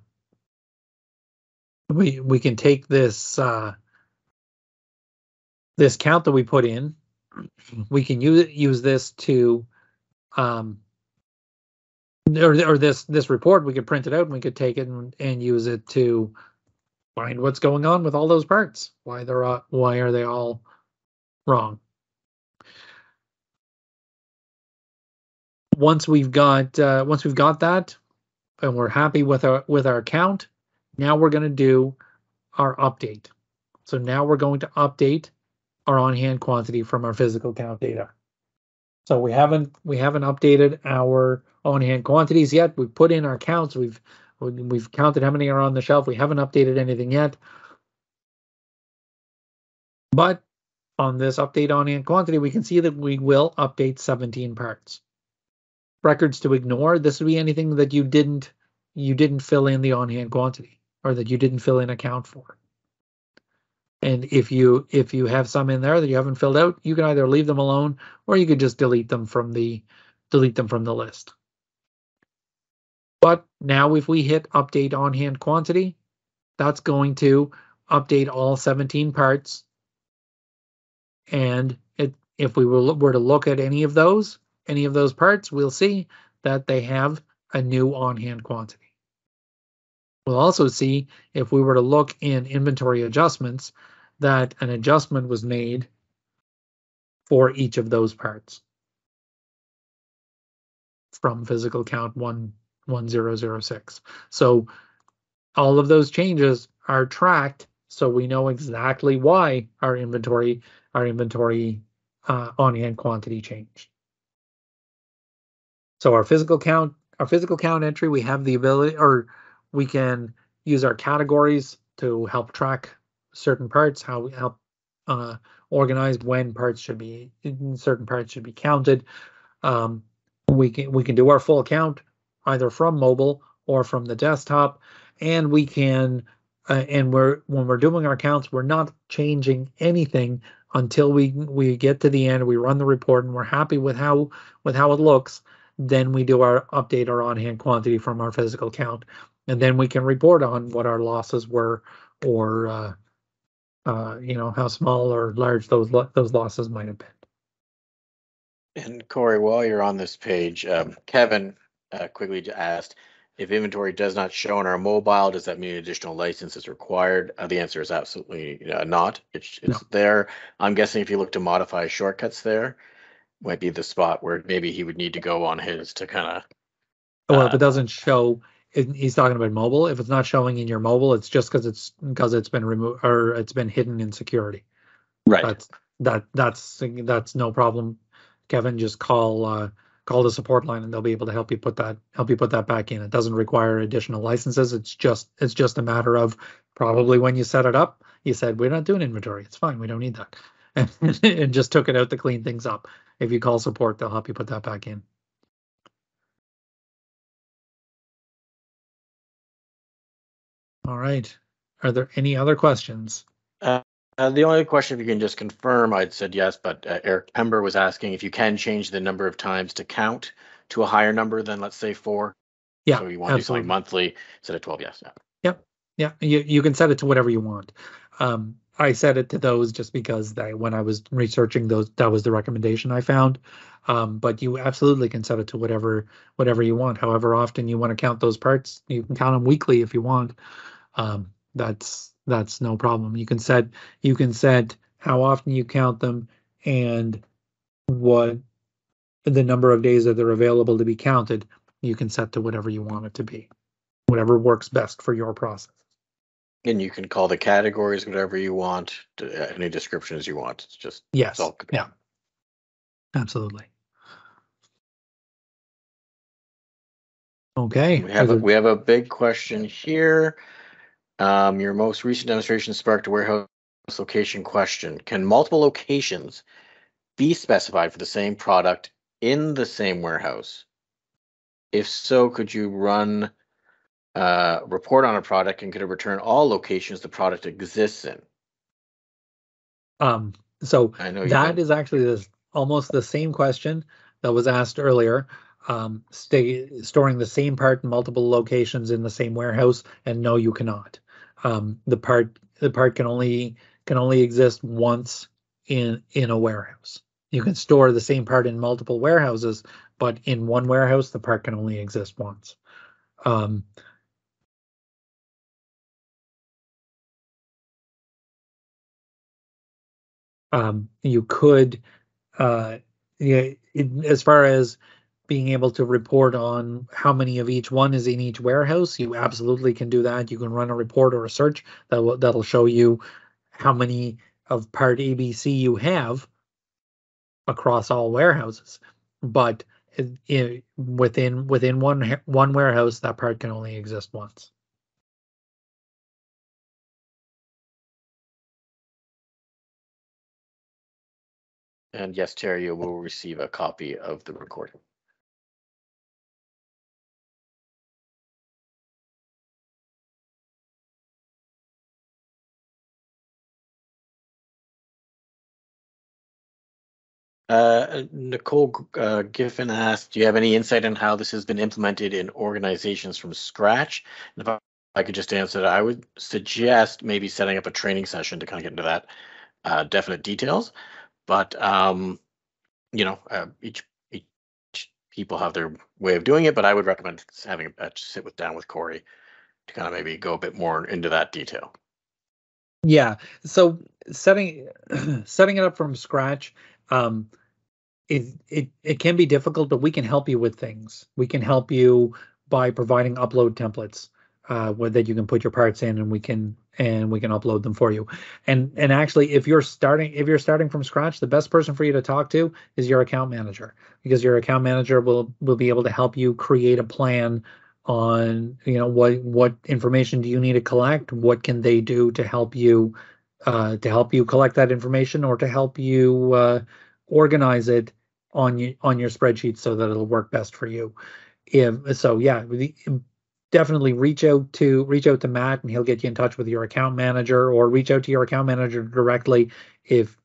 we can take this this count that we put in. We can use this to or this report, we could print it out and we could take it and use it to find what's going on with all those parts. Why are they all wrong? Once we've got that and we're happy with our count, now we're going to do our update. So now we're going to update our on-hand quantity from our physical count data. So we haven't updated our on-hand quantities yet. We've put in our counts. We've counted how many are on the shelf. We haven't updated anything yet. But on this update on-hand quantity, we can see that we will update 17 parts. Records to ignore, this would be anything that you didn't fill in the on-hand quantity or that you didn't fill in a count for. And if you have some in there that you haven't filled out, you can either leave them alone or you could just delete them from the list. But now if we hit update on-hand quantity, that's going to update all 17 parts. And if we were to look at any of those parts, we'll see that they have a new on-hand quantity. We'll also see, if we were to look in inventory adjustments, that an adjustment was made for each of those parts from physical count 11006. So all of those changes are tracked, so we know exactly why our inventory on-hand quantity changed. So our physical count entry, we have the ability, or we can use our categories to help track certain parts, how we help organize when certain parts should be counted. We can do our full count either from mobile or from the desktop, and we can when we're doing our counts, we're not changing anything until we get to the end, we run the report, and we're happy with how it looks. Then we do our update our on-hand quantity from our physical count, and then we can report on what our losses were, or how small or large those losses might have been. And Cory, while you're on this page, Kevin quickly asked, if inventory does not show on our mobile, does that mean additional license is required? The answer is absolutely not. It's No. there. I'm guessing if you look to modify shortcuts there, might be the spot where maybe he would need to go on his to kind of. Well, if it doesn't show, he's talking about mobile. If it's not showing in your mobile, it's just because it's been removed or it's been hidden in security. Right. That's no problem. Kevin, just call the support line and they'll be able to help you put that back in. It doesn't require additional licenses. It's just a matter of probably when you set it up, you said, we're not doing inventory. It's fine. We don't need that. And just took it out to clean things up. If you call support, they'll help you put that back in. All right. Are there any other questions? The only question, if you can just confirm, I'd said yes, but Eric Pember was asking if you can change the number of times to count to a higher number than, let's say, 4. Yeah, so you want to do something monthly instead of 12. Yes. Yeah. You can set it to whatever you want. I set it to those just because when I was researching those, that was the recommendation I found. But you absolutely can set it to whatever you want. However often you want to count those parts, you can count them weekly if you want. That's no problem. You can set how often you count them and what the number of days that they're available to be counted. You can set to whatever you want it to be, whatever works best for your process. And you can call the categories whatever you want, any descriptions you want. It's just yes, yeah, absolutely. Okay. We have a big question here. Your most recent demonstration sparked a warehouse location question. Can multiple locations be specified for the same product in the same warehouse? If so, could you run a report on a product and could it return all locations the product exists in? So that is actually almost the same question that was asked earlier. Storing the same part in multiple locations in the same warehouse, and no, you cannot. The part can only exist once in a warehouse. You can store the same part in multiple warehouses, but in one warehouse, the part can only exist once. You could, yeah, as far as being able to report on how many of each one is in each warehouse, you absolutely can do that. You can run a report or a search that'll show you how many of part ABC you have across all warehouses. But within one warehouse, that part can only exist once. And yes, Terry, you will receive a copy of the recording. Nicole Giffen asked, do you have any insight on how this has been implemented in organizations from scratch? And if I could just answer that, I would suggest maybe setting up a training session to kind of get into that definite details. But each people have their way of doing it, but I would recommend having a sit down with Cory to kind of maybe go a bit more into that detail. Yeah. So setting it up from scratch, it can be difficult, but we can help you with things. We can help you by providing upload templates that you can put your parts in, and we can upload them for you. And actually, if you're starting from scratch, the best person for you to talk to is your account manager, because your account manager will be able to help you create a plan on what information do you need to collect, what can they do to help you collect that information, or to help you organize it on your spreadsheet so that it'll work best for you. Definitely reach out to Matt, and he'll get you in touch with your account manager, or reach out to your account manager directly if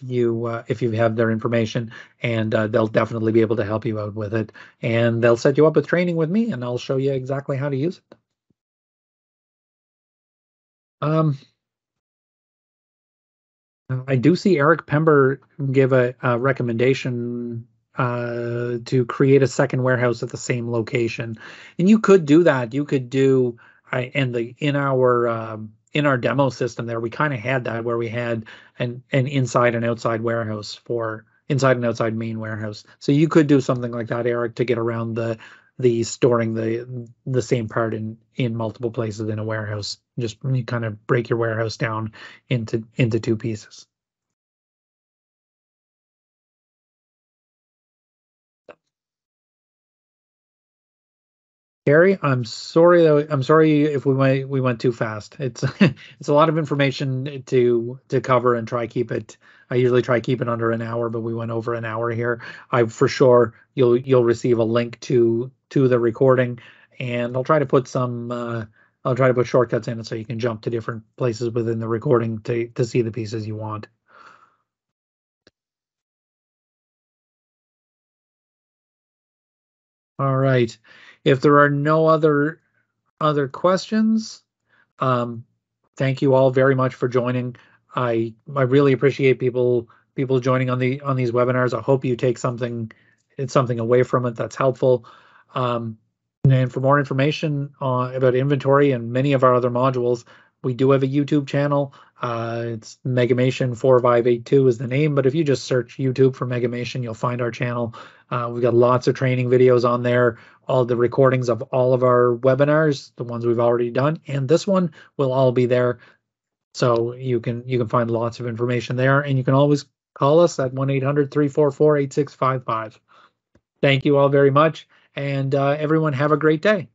you have their information, and they'll definitely be able to help you out with it, and they'll set you up with training with me, and I'll show you exactly how to use it. I do see Eric Pember give a recommendation to create a second warehouse at the same location, and you could do that. You could do in our demo system there, we kind of had that, where we had an inside and outside warehouse for inside and outside main warehouse. So you could do something like that, Eric, to get around the storing the same part in multiple places in a warehouse. Just you kind of break your warehouse down into two pieces. Gary, I'm sorry if we went too fast. It's it's a lot of information to cover and try keep it. I usually try keep it under an hour, but we went over an hour here. I for sure you'll receive a link to the recording, and I'll try to put shortcuts in it so you can jump to different places within the recording to see the pieces you want. All right. If there are no other questions, thank you all very much for joining. I really appreciate people joining on these webinars. I hope you take something away from it that's helpful. And for more information about inventory and many of our other modules, we do have a YouTube channel. It's Megamation 4582 is the name, but if you just search YouTube for Megamation, you'll find our channel. We've got lots of training videos on there, all the recordings of all of our webinars, the ones we've already done, and this one will all be there. So you can find lots of information there, and you can always call us at 1-800-344-8655. Thank you all very much, and everyone have a great day.